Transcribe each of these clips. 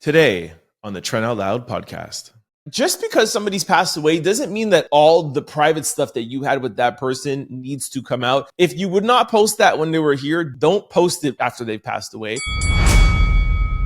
Today on the Trent Out Loud Podcast. Just because somebody's passed away doesn't mean that all the private stuff that you had with that person needs to come out. If you would not post that when they were here, don't post it after they've passed away.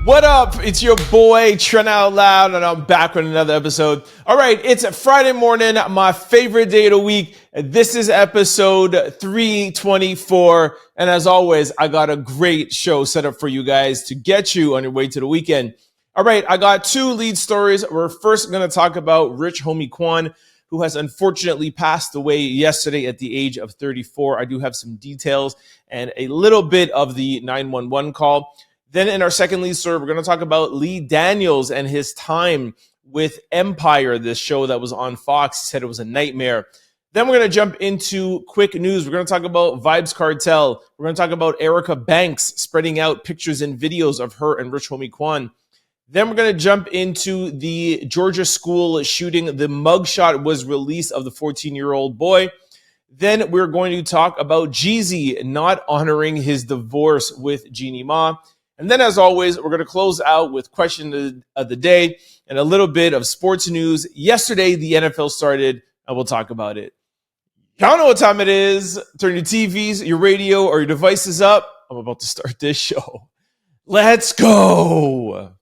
What up? It's your boy Trent Out Loud, and I'm back with another episode. All right, it's a Friday morning, my favorite day of the week. This is episode 324, and as always, I got a great show set up for you guys to get you on your way to the weekend. All right, I got two lead stories. We're first going to talk about Rich Homie Quan, who has unfortunately passed away yesterday at the age of 34. I do have some details and a little bit of the 911 call. Then in our second lead story, we're going to talk about Lee Daniels and his time with Empire, this show that was on Fox. He said it was a nightmare. Then we're going to jump into quick news. We're going to talk about Vybz Kartel. We're going to talk about Erica Banks spreading out pictures and videos of her and Rich Homie Quan. Then we're going to jump into the Georgia school shooting. The mugshot was released of the 14-year-old boy. Then we're going to talk about Jezzy not honoring his divorce with Jeannie Ma. And then, as always, we're going to close out with question of the day and a little bit of sports news. Yesterday, the NFL started, and we'll talk about it. Y'all know what time it is. Turn your TVs, your radio, or your devices up. I'm about to start this show. Let's go.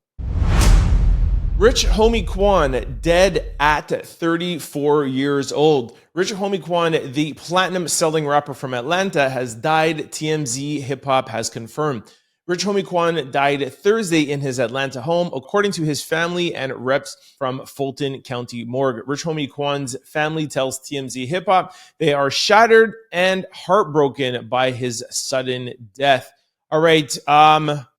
Rich Homie Quan, dead at 34 years old. Rich Homie Quan, the platinum-selling rapper from Atlanta, has died, TMZ Hip Hop has confirmed. Rich Homie Quan died Thursday in his Atlanta home, according to his family and reps from Fulton County Morgue. Rich Homie Quan's family tells TMZ Hip Hop they are shattered and heartbroken by his sudden death. All right,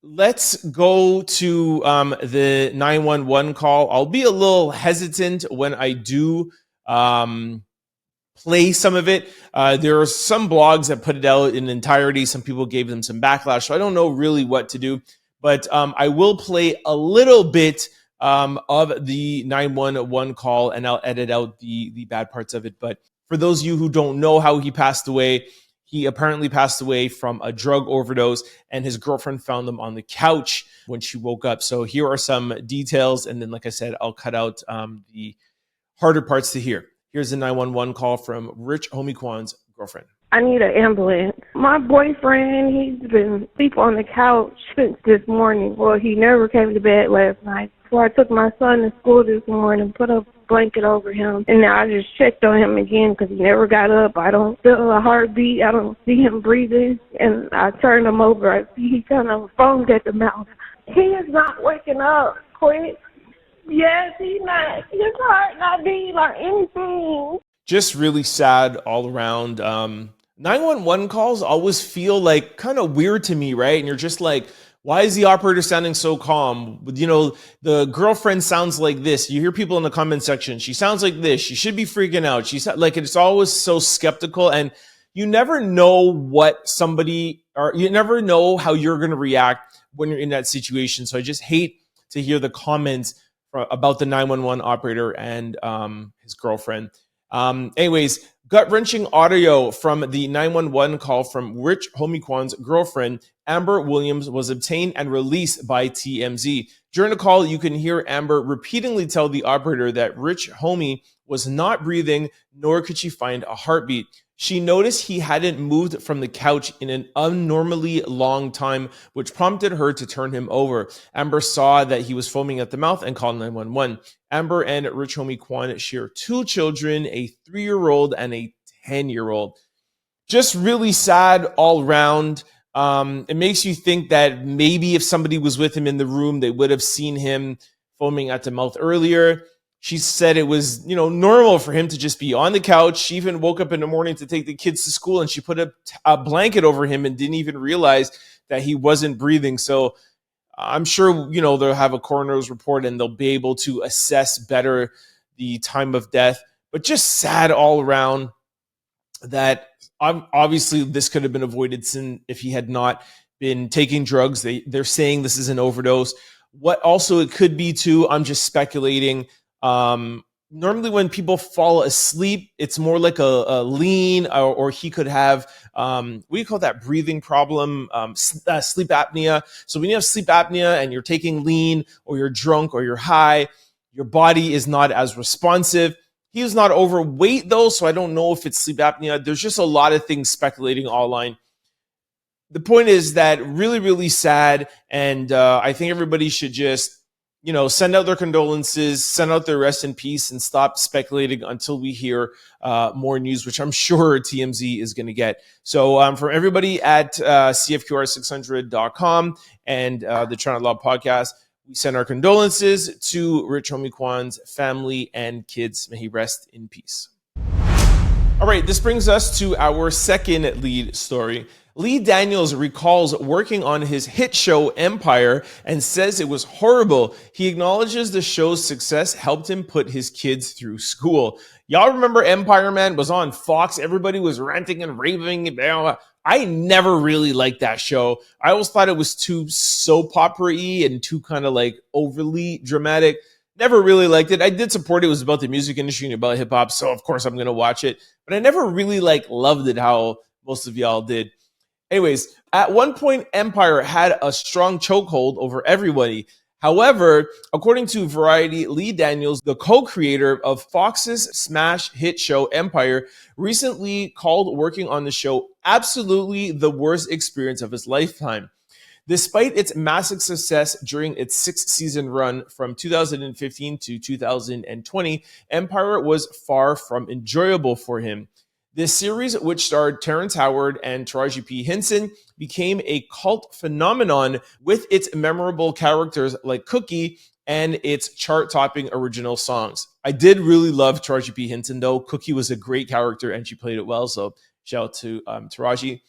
let's go to the 911 call. I'll be a little hesitant when I do play some of it. There are some blogs that put it out in entirety. Some people gave them some backlash, so I don't know really what to do. But I will play a little bit of the 911 call, and I'll edit out the bad parts of it. But for those of you who don't know how he passed away, he apparently passed away from a drug overdose, and his girlfriend found him on the couch when she woke up. So here are some details, and then, like I said, I'll cut out the harder parts to hear. Here's a 911 call from Rich Homie Quan's girlfriend. I need an ambulance. My boyfriend, he's been asleep on the couch since this morning. Well, he never came to bed last night. So I took my son to school this morning, put a blanket over him, and now I just checked on him again because he never got up. I don't feel a heartbeat. I don't see him breathing. And I turned him over. I see he kind of foamed at the mouth. He is not waking up quick. Yes, he's not. His heart not beating or anything. Just really sad all around. 911 calls always feel like kind of weird to me, right? And you're just like, why is the operator sounding so calm? You know, the girlfriend sounds like this. You hear people in the comment section. She sounds like this. She should be freaking out. She's like, it's always so skeptical, and you never know what somebody, or you never know how you're going to react when you're in that situation. So I just hate to hear the comments about the 911 operator and his girlfriend. Anyways, gut-wrenching audio from the 911 call from Rich Homie Quan's girlfriend, Amber Williams, was obtained and released by TMZ. During the call, you can hear Amber repeatedly tell the operator that Rich Homie was not breathing, nor could she find a heartbeat. She noticed he hadn't moved from the couch in an abnormally long time, which prompted her to turn him over. Amber saw that he was foaming at the mouth and called 911. Amber and Rich Homie Quan share two children, a 3-year-old and a 10-year-old. Just really sad all around. It makes you think that maybe if somebody was with him in the room, they would have seen him foaming at the mouth earlier. She said it was, normal for him to just be on the couch. She even woke up in the morning to take the kids to school, and she put a blanket over him and didn't even realize that he wasn't breathing. So I'm sure, they'll have a coroner's report and they'll be able to assess better the time of death. But just sad all around that obviously this could have been avoided if he had not been taking drugs. They're saying this is an overdose. What also it could be too, I'm just speculating, Normally when people fall asleep, it's more like a lean, or he could have, what do you call that breathing problem? Sleep apnea. So when you have sleep apnea and you're taking lean, or you're drunk, or you're high, your body is not as responsive. He was not overweight though, so I don't know if it's sleep apnea. There's just a lot of things speculating online. The point is that really, really sad. And I think everybody should just, send out their condolences, send out their rest in peace, and stop speculating until we hear more news, which I'm sure TMZ is going to get. So from everybody at CFQR600.com and the Trent Out Loud Podcast, we send our condolences to Rich Homie Quan's family and kids. May he rest in peace. All right, this brings us to our second lead story. Lee Daniels recalls working on his hit show Empire and says it was horrible. He acknowledges the show's success helped him put his kids through school. Y'all remember Empire, man? Was on Fox. Everybody was ranting and raving. I never really liked that show. I always thought it was too soap opera-y and too kind of like overly dramatic. Never really liked it. I did support it. It was about the music industry and about hip hop, so of course I'm going to watch it. But I never really loved it how most of y'all did. Anyways, at one point, Empire had a strong chokehold over everybody. However, according to Variety, Lee Daniels, the co-creator of Fox's smash hit show Empire, recently called working on the show absolutely the worst experience of his lifetime. Despite its massive success during its 6-season run from 2015 to 2020, Empire was far from enjoyable for him. This series, which starred Terrence Howard and Taraji P. Henson, became a cult phenomenon with its memorable characters like Cookie and its chart-topping original songs. I did really love Taraji P. Henson, though. Cookie was a great character, and she played it well, so shout out to Taraji.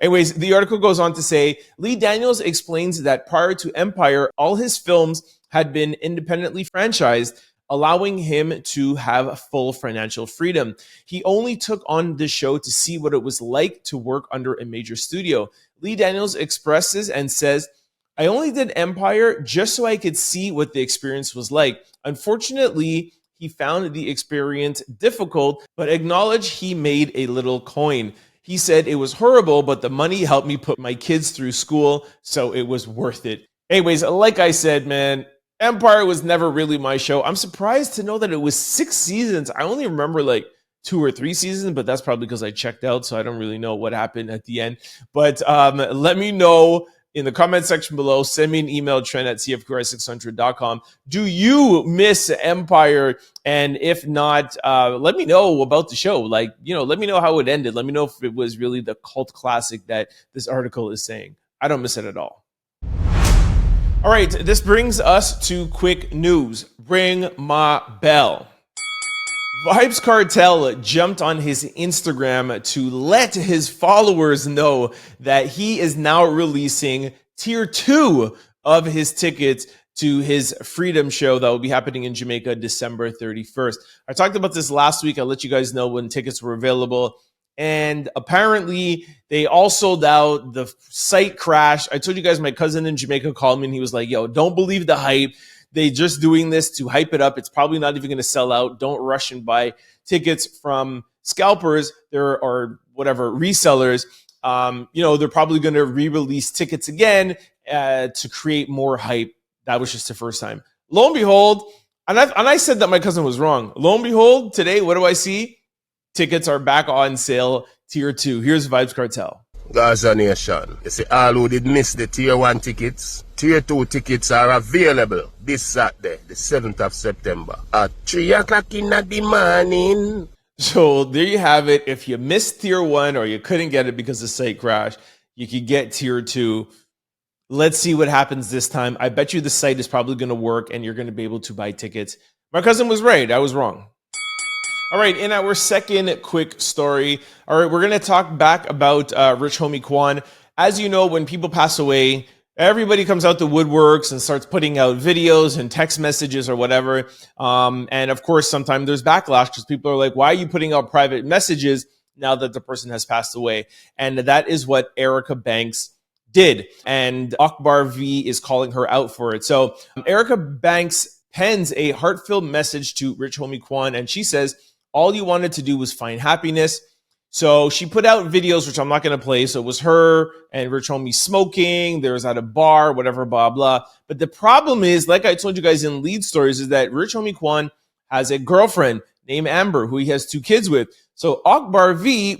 Anyways, the article goes on to say, Lee Daniels explains that prior to Empire, all his films had been independently franchised, allowing him to have full financial freedom. He only took on the show to see what it was like to work under a major studio. Lee Daniels expresses and says, I only did Empire just so I could see what the experience was like. Unfortunately, he found the experience difficult, but acknowledged he made a little coin. He said it was horrible, but the money helped me put my kids through school, so it was worth it. Anyways, like I said, man, Empire was never really my show. I'm surprised to know that it was 6 seasons. I only remember 2 or 3 seasons, but that's probably because I checked out, so I don't really know what happened at the end. But let me know in the comment section below. Send me an email, trent@cfqr600.com. Do you miss Empire? And if not, let me know about the show. Let me know how it ended. Let me know if it was really the cult classic that this article is saying. I don't miss it at all. All right, this brings us to quick news. Ring my bell. Vybz Kartel jumped on his Instagram to let his followers know that he is now releasing tier 2 of his tickets to his Freedom show that will be happening in Jamaica December 31st. I talked about this last week. I'll let you guys know when tickets were available. And apparently they all sold out. The site crashed. I told you guys my cousin in Jamaica called me and he was like, yo, don't believe the hype. They just doing this to hype it up. It's probably not even going to sell out. Don't rush and buy tickets from scalpers or whatever resellers. They're probably going to re-release tickets again to create more hype. That was just the first time. Lo and behold, and I said that my cousin was wrong. Lo and behold, today, what do I see? Tickets are back on sale, tier 2. Here's Vybz Kartel. Gaza Nation, you see, all who did miss the tier 1 tickets, tier 2 tickets are available this Saturday, the 7th of September, at 3 o'clock in the morning. So there you have it. If you missed tier 1 or you couldn't get it because the site crashed, you could get tier 2. Let's see what happens this time. I bet you the site is probably going to work and you're going to be able to buy tickets. My cousin was right. I was wrong. All right, in our second quick story, all right, we're going to talk back about Rich Homie Quan. As you know, when people pass away, everybody comes out the woodworks and starts putting out videos and text messages or whatever. And of course, sometimes there's backlash because people are like, why are you putting out private messages now that the person has passed away? And that is what Erica Banks did. And Akbar V is calling her out for it. So Erica Banks pens a heartfelt message to Rich Homie Quan, and she says, all you wanted to do was find happiness. So she put out videos, which I'm not going to play. So it was her and Rich Homie smoking. There was at a bar, whatever, blah, blah. But the problem is, like I told you guys in lead stories, is that Rich Homie Quan has a girlfriend named Amber, who he has 2 kids with. So Akbar V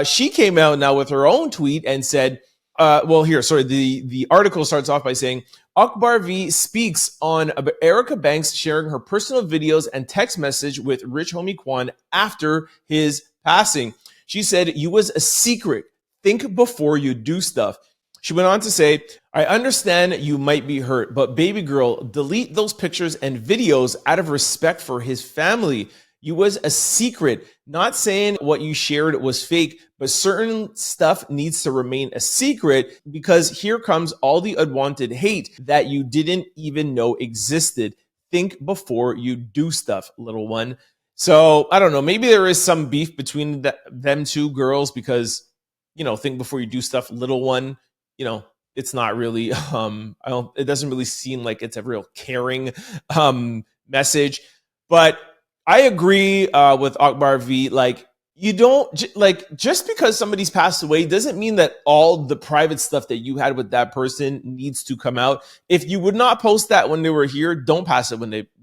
she came out now with her own tweet and said, the article starts off by saying, Akbar V speaks on Erica Banks sharing her personal videos and text message with Rich Homie Quan after his passing. She said, you was a secret. Think before you do stuff. She went on to say, I understand you might be hurt, but baby girl, delete those pictures and videos out of respect for his family. You was a secret. Not saying what you shared was fake, but certain stuff needs to remain a secret because here comes all the unwanted hate that you didn't even know existed. Think before you do stuff, little one. So I don't know. Maybe there is some beef between them 2 girls because, think before you do stuff, little one. It's not really. It doesn't really seem like it's a real caring message. But I agree with Akbar V. Like, you don't just because somebody's passed away doesn't mean that all the private stuff that you had with that person needs to come out. If you would not post that when they were here, don't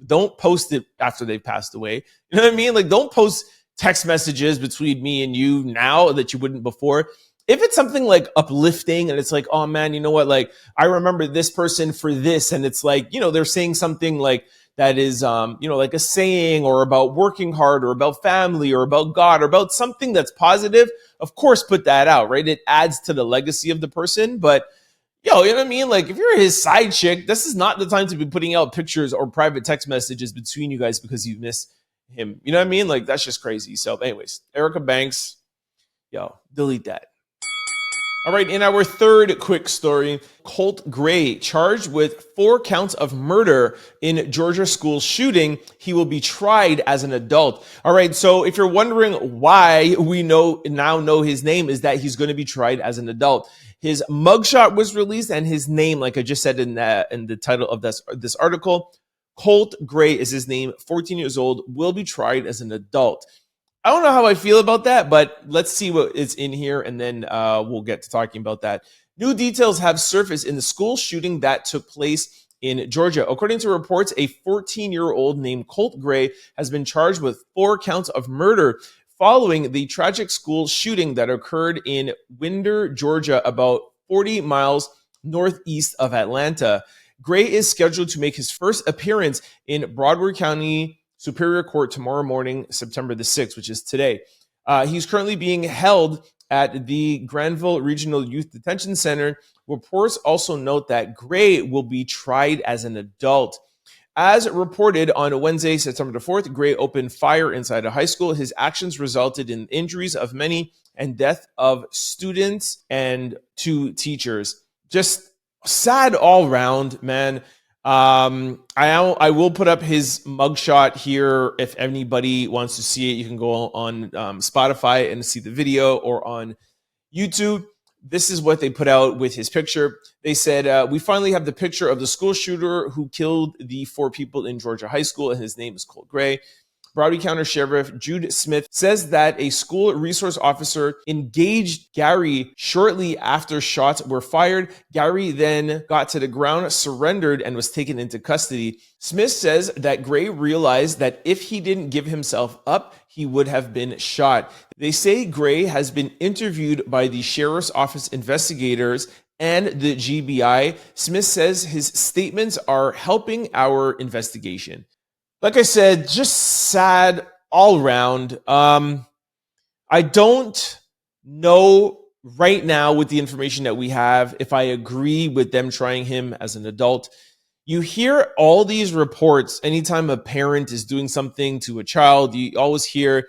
don't post it after they've passed away. You know what I mean? Like, don't post text messages between me and you now that you wouldn't before. If it's something like uplifting and it's like, oh man, you know what? Like, I remember this person for this. And it's like, they're saying something like, that is, like a saying or about working hard or about family or about God or about something that's positive, of course, put that out, right? It adds to the legacy of the person. But, you know what I mean? Like, if you're his side chick, this is not the time to be putting out pictures or private text messages between you guys because you miss him. You know what I mean? Like, that's just crazy. So anyways, Erica Banks, delete that. All right, in our third quick story, Coly Gray charged with 4 counts of murder in Georgia school shooting. He will be tried as an adult. All right, so if you're wondering why we now know his name, is that he's going to be tried as an adult. His mugshot was released, and his name, like I just said in the title of this article, Coly Gray is his name, 14 years old, will be tried as an adult. I don't know how I feel about that, but let's see what is in here, and then we'll get to talking about that. New details have surfaced in the school shooting that took place in Georgia. According to reports, a 14-year-old named Coly Gray has been charged with 4 counts of murder following the tragic school shooting that occurred in Winder, Georgia, about 40 miles northeast of Atlanta. Gray is scheduled to make his first appearance in Broward County Superior Court tomorrow morning, September the 6th, which is today. He's currently being held at the Granville Regional Youth Detention Center. Reports also note that Gray will be tried as an adult. As reported on Wednesday, September the 4th, Gray opened fire inside a high school. His actions resulted in injuries of many and death of students and 2 teachers. Just sad all around, man. I will put up his mugshot here. If anybody wants to see it, you can go on Spotify and see the video, or on YouTube. This is what they put out with his picture. They said, we finally have the picture of the school shooter who killed the 4 people in Georgia High School, and his name is Coly Gray. Broward County Sheriff Jude Smith says that a school resource officer engaged Gary shortly after shots were fired. Gary then got to the ground, surrendered, and was taken into custody. Smith says that Gray realized that if he didn't give himself up, he would have been shot. They say Gray has been interviewed by the sheriff's office investigators and the GBI. Smith says his statements are helping our investigation. Like I said, just sad all around. I don't know right now with the information that we have if I agree with them trying him as an adult. You hear all these reports anytime a parent is doing something to a child. You always hear,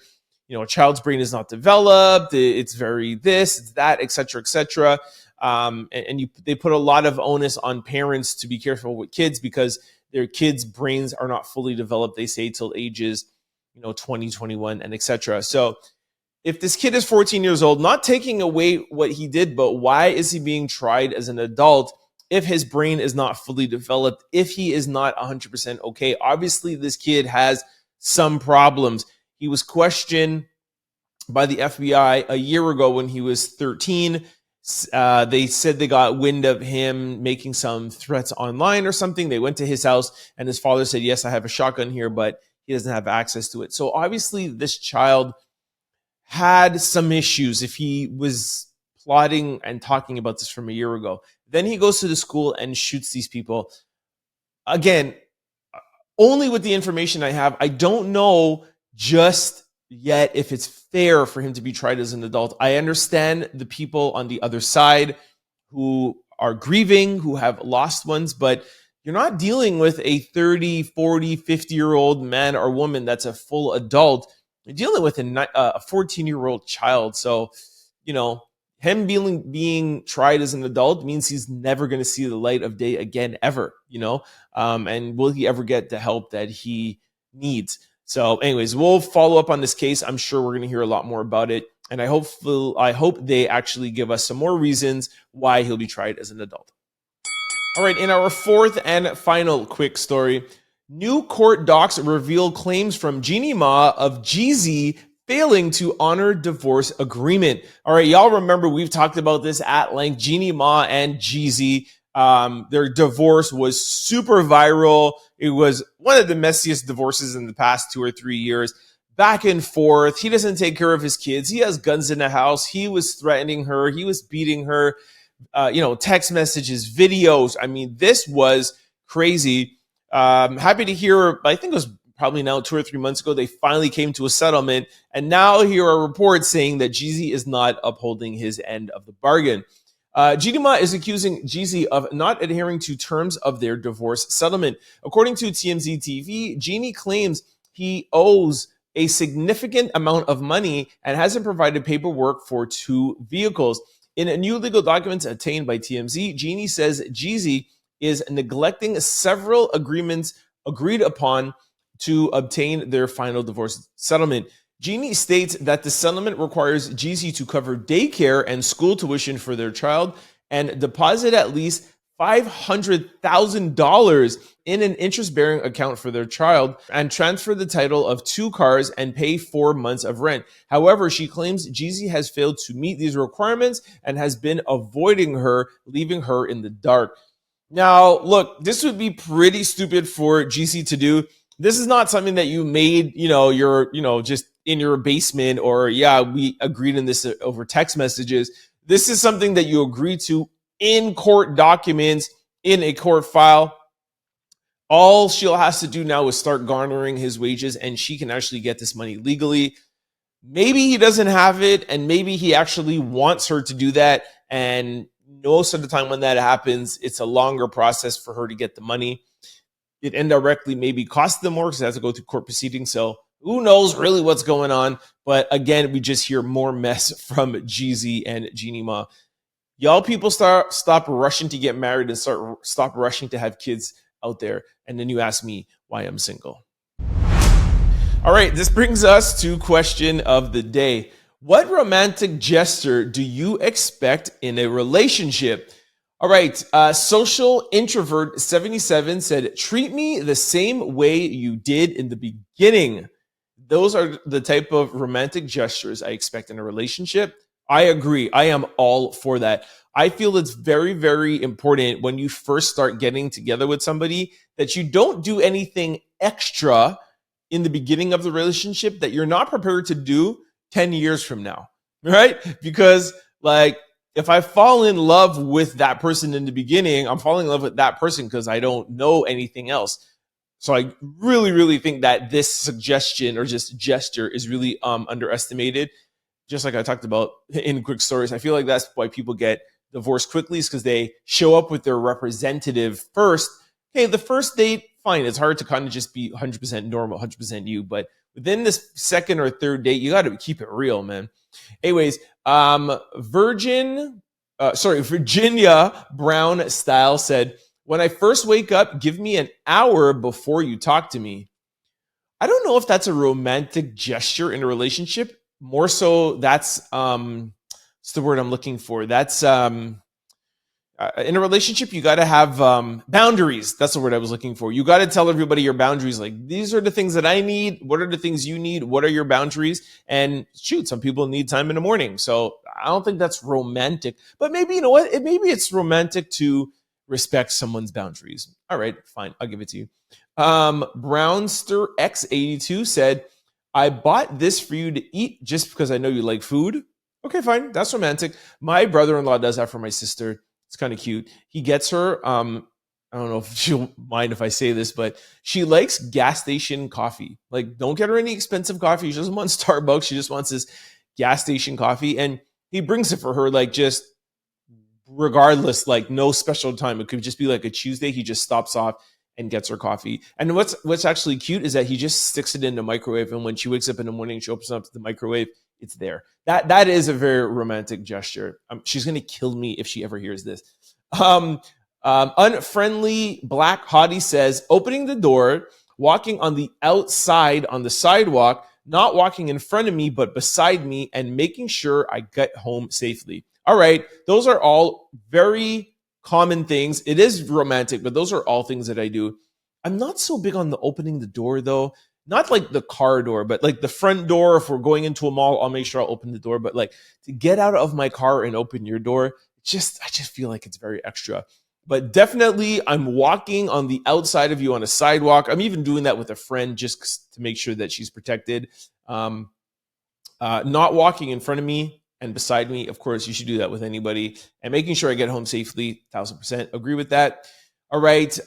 a child's brain is not developed. It's very this, it's that, et cetera, et cetera. They put a lot of onus on parents to be careful with kids because their kids' brains are not fully developed, they say, till ages, 20, 21, and etc. So if this kid is 14 years old, not taking away what he did, but why is he being tried as an adult? if his brain is not fully developed, if he is not 100% okay. Obviously, this kid has some problems. He was questioned by the FBI a year ago when he was 13. They said they got wind of him making some threats online or something. They went to his house and his father said, yes, I have a shotgun here, but he doesn't have access to it. So obviously this child had some issues if he was plotting and talking about this from a year ago. Then he goes to the school and shoots these people. Again, only with the information I have, I don't know just yet if it's fair for him to be tried as an adult. I understand the people on the other side who are grieving, who have lost ones, but you're not dealing with a 30, 40, 50-year-old man or woman that's a full adult. You're dealing with a 14-year-old child. So, him being tried as an adult means he's never going to see the light of day again, ever, and will he ever get the help that he needs? So anyways, we'll follow up on this case. I'm sure we're going to hear a lot more about it. And I hope they actually give us some more reasons why he'll be tried as an adult. All right, in our fourth and final quick story, new court docs reveal claims from Jeannie Ma of Jezzy failing to honor divorce agreement. All right, y'all remember we've talked about this at length. Jeannie Ma and Jezzy, their divorce was super viral. It was one of the messiest divorces in the past 2 or 3 years. Back and forth. He doesn't take care of his kids. He has guns in the house. He was threatening her. He was beating her. Text messages, videos. I mean, this was crazy. Happy to hear, I think it was probably now 2 or 3 months ago, they finally came to a settlement. And now here are reports saying that Jezzy is not upholding his end of the bargain. Jeannie Ma is accusing Jezzy of not adhering to terms of their divorce settlement. According to TMZ TV, Jeannie claims he owes a significant amount of money and hasn't provided paperwork for 2 vehicles. In a new legal documents obtained by TMZ, Jeannie says Jezzy is neglecting several agreements agreed upon to obtain their final divorce settlement. Jeannie states that the settlement requires Jezzy to cover daycare and school tuition for their child and deposit at least $500,000 in an interest-bearing account for their child and transfer the title of 2 cars and pay 4 months of rent. However, she claims Jezzy has failed to meet these requirements and has been avoiding her, leaving her in the dark. Now, look, this would be pretty stupid for Jezzy to do. This is not something that you made, you're, just in your basement or, we agreed in this over text messages. This is something that you agreed to in court documents, in a court file. All she'll has to do now is start garnering his wages and she can actually get this money legally. Maybe he doesn't have it and maybe he actually wants her to do that. And most of the time when that happens, it's a longer process for her to get the money. It indirectly maybe costs them more because it has to go through court proceedings. So who knows really what's going on. But again, we just hear more mess from Jezzy and Jeannie Ma. Y'all people stop rushing to get married and stop rushing to have kids out there. And then you ask me why I'm single. All right, this brings us to question of the day. What romantic gesture do you expect in a relationship? All right, Social Introvert 77 said, treat me the same way you did in the beginning. Those are the type of romantic gestures I expect in a relationship. I agree. I am all for that. I feel it's very, very important when you first start getting together with somebody that you don't do anything extra in the beginning of the relationship that you're not prepared to do 10 years from now, right? Because if I fall in love with that person in the beginning, I'm falling in love with that person because I don't know anything else. So I really, really think that this suggestion or just gesture is really underestimated. Just like I talked about in quick stories, I feel like that's why people get divorced quickly is because they show up with their representative first. Hey, the first date, fine. It's hard to kind of just be 100% normal, 100% you. But within this second or third date, you got to keep it real, man. Anyways, Virginia Brown Style said, when I first wake up, give me an hour before you talk to me. I don't know if that's a romantic gesture in a relationship. More so, that's what's the word I'm looking for? That's in a relationship, you got to have boundaries. That's the word I was looking for. You got to tell everybody your boundaries. Like, these are the things that I need. What are the things you need? What are your boundaries? And shoot, some people need time in the morning. So I don't think that's romantic. But maybe, you know what? Maybe it's romantic to respect someone's boundaries. All right, fine. I'll give it to you. Brownster X82 said, I bought this for you to eat just because I know you like food. Okay, fine. That's romantic. My brother-in-law does that for my sister. It's kind of cute. He gets her, I don't know if she'll mind if I say this, but she likes gas station coffee. Like, don't get her any expensive coffee. She doesn't want Starbucks. She just wants this gas station coffee. And he brings it for her, like, just regardless, like, no special time. It could just be like a Tuesday. He just stops off and gets her coffee. And what's actually cute is that he just sticks it in the microwave. And when she wakes up in the morning, she opens up the microwave. It's there. That is a very romantic gesture. She's going to kill me if she ever hears this. Unfriendly Black Hottie says, opening the door, walking on the outside on the sidewalk, not walking in front of me, but beside me, and making sure I get home safely. All right. Those are all very common things. It is romantic, but those are all things that I do. I'm not so big on the opening the door, though. Not like the car door, but like the front door. If we're going into a mall, I'll make sure I'll open the door. But like, to get out of my car and open your door, I just feel like it's very extra. But definitely, I'm walking on the outside of you on a sidewalk. I'm even doing that with a friend just to make sure that she's protected. Not walking in front of me and beside me. Of course, you should do that with anybody. And making sure I get home safely, 1000% agree with that. All right,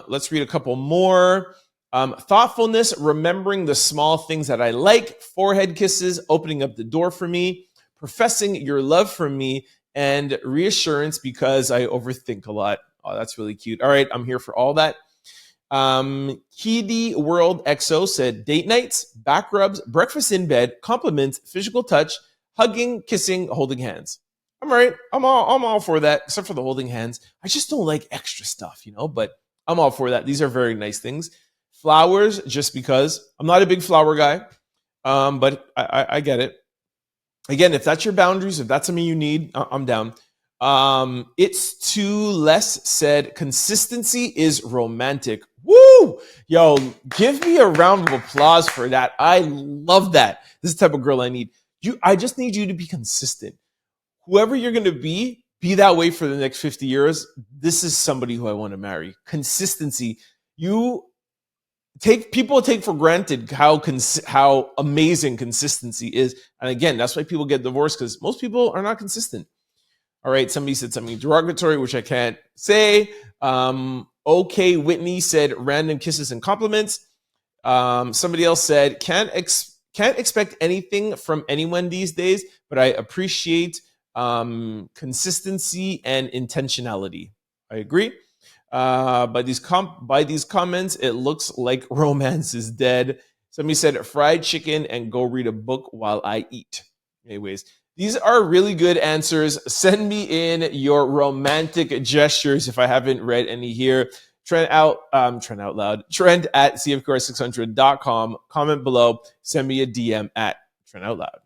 let's read a couple more. Thoughtfulness, remembering the small things that I like, forehead kisses, opening up the door for me, professing your love for me, and reassurance because I overthink a lot. Oh, that's really cute. All right, I'm here for all that. Kidi World XO said, date nights, back rubs, breakfast in bed, compliments, physical touch, hugging, kissing, holding hands. I'm all right. I'm all for that, except for the holding hands. I just don't like extra stuff, but I'm all for that. These are very nice things. Flowers, just because. I'm not a big flower guy, but I get it. Again, if that's your boundaries, if that's something you need, I'm down. It's too less said, consistency is romantic. Woo! Yo, give me a round of applause for that. I love that. This is the type of girl I need. I just need you to be consistent. Whoever you're going to be that way for the next 50 years. This is somebody who I want to marry. Consistency. People take for granted how amazing consistency is. And again, that's why people get divorced, because most people are not consistent. All right, somebody said something derogatory, which I can't say. Okay, Whitney said random kisses and compliments. Somebody else said can't expect anything from anyone these days, but I appreciate consistency and intentionality. I agree. By these comments, it looks like romance is dead. Somebody said fried chicken and go read a book while I eat. Anyways, these are really good answers. Send me in your romantic gestures if I haven't read any here. Trent Out Loud. Trent at cfqr600.com. Comment below. Send me a DM at Trent Out Loud.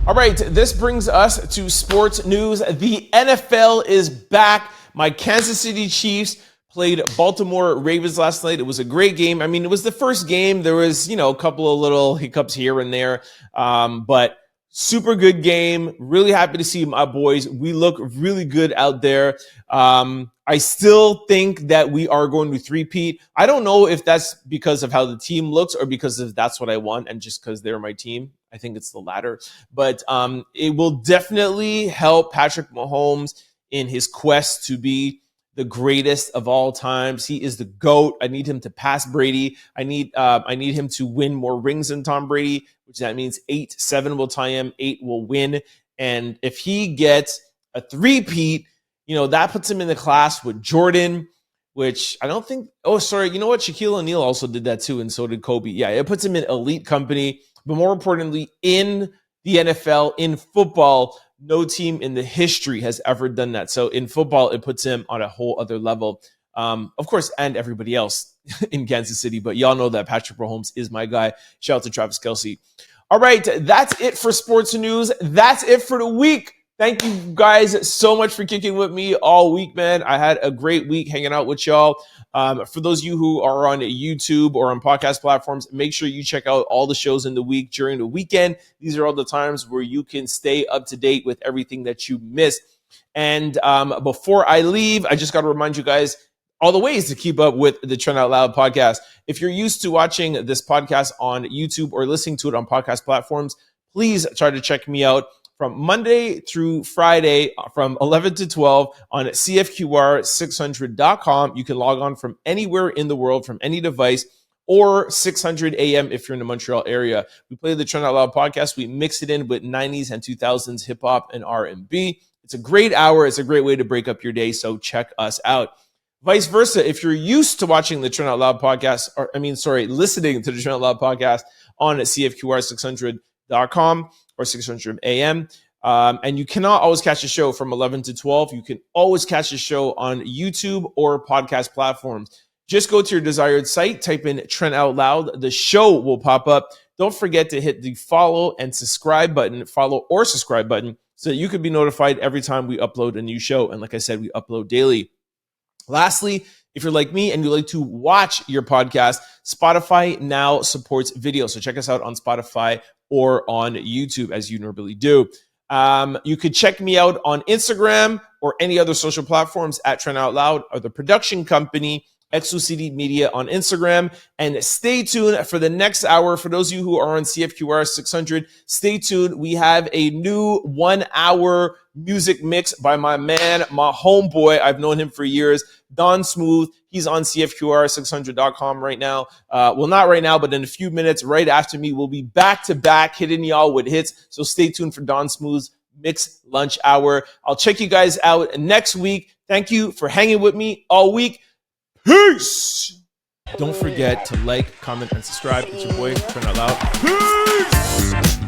All right, this brings us to sports news. The NFL is back. My Kansas City Chiefs played Baltimore Ravens last night. It was a great game. I mean, it was the first game. There was, a couple of little hiccups here and there, but super good game. Really happy to see my boys. We look really good out there. I still think that we are going to three-peat. I don't know if that's because of how the team looks or because of that's what I want and just because they're my team. I think it's the latter. But it will definitely help Patrick Mahomes in his quest to be the greatest of all times. He is the GOAT. I need him to pass Brady. I need him to win more rings than Tom Brady, which that means 8, 7 will tie him, 8 will win. And if he gets a three-peat, that puts him in the class with Jordan, which I don't think, you know what? Shaquille O'Neal also did that too, and so did Kobe. Yeah, it puts him in elite company, but more importantly, in the NFL, in football, no team in the history has ever done that. So in football, it puts him on a whole other level. Of course, and everybody else in Kansas City. But y'all know that Patrick Mahomes is my guy. Shout out to Travis Kelce. All right, that's it for sports news. That's it for the week. Thank you guys so much for kicking with me all week, man. I had a great week hanging out with y'all. For those of you who are on YouTube or on podcast platforms, make sure you check out all the shows in the week during the weekend. These are all the times where you can stay up to date with everything that you missed. And before I leave, I just got to remind you guys all the ways to keep up with the Trent Out Loud podcast. If you're used to watching this podcast on YouTube or listening to it on podcast platforms, please try to check me out from Monday through Friday from 11 to 12 on CFQR600.com. You can log on from anywhere in the world, from any device, or 600 AM if you're in the Montreal area. We play the Trent Out Loud podcast. We mix it in with 90s and 2000s hip-hop and R&B. It's a great hour. It's a great way to break up your day, so check us out. Vice versa, if you're used to watching the Trent Out Loud podcast, listening to the Trent Out Loud podcast on CFQR600.com, or 600 AM. And you cannot always catch the show from 11 to 12. You can always catch the show on YouTube or podcast platforms. Just go to your desired site, type in Trent Out Loud. The show will pop up. Don't forget to hit the follow or subscribe button, so that you can be notified every time we upload a new show. And like I said, we upload daily. Lastly, if you're like me and you like to watch your podcast, Spotify now supports video. So check us out on Spotify or on YouTube, as you normally do. You could check me out on Instagram or any other social platforms at Trent Out Loud, or the production company Exclucity Media on Instagram. And stay tuned for the next hour. For those of you who are on CFQR 600, stay tuned. We have a new 1 hour music mix by my man, my homeboy. I've known him for years, Don Smooth. He's on CFQR600.com right now. Well, not right now, but in a few minutes, right after me, we'll be back to back hitting y'all with hits. So stay tuned for Don Smooth's Mix Lunch Hour. I'll check you guys out next week. Thank you for hanging with me all week. Peace! Don't forget to like, comment, and subscribe. It's your boy, Trent Out Loud. Peace!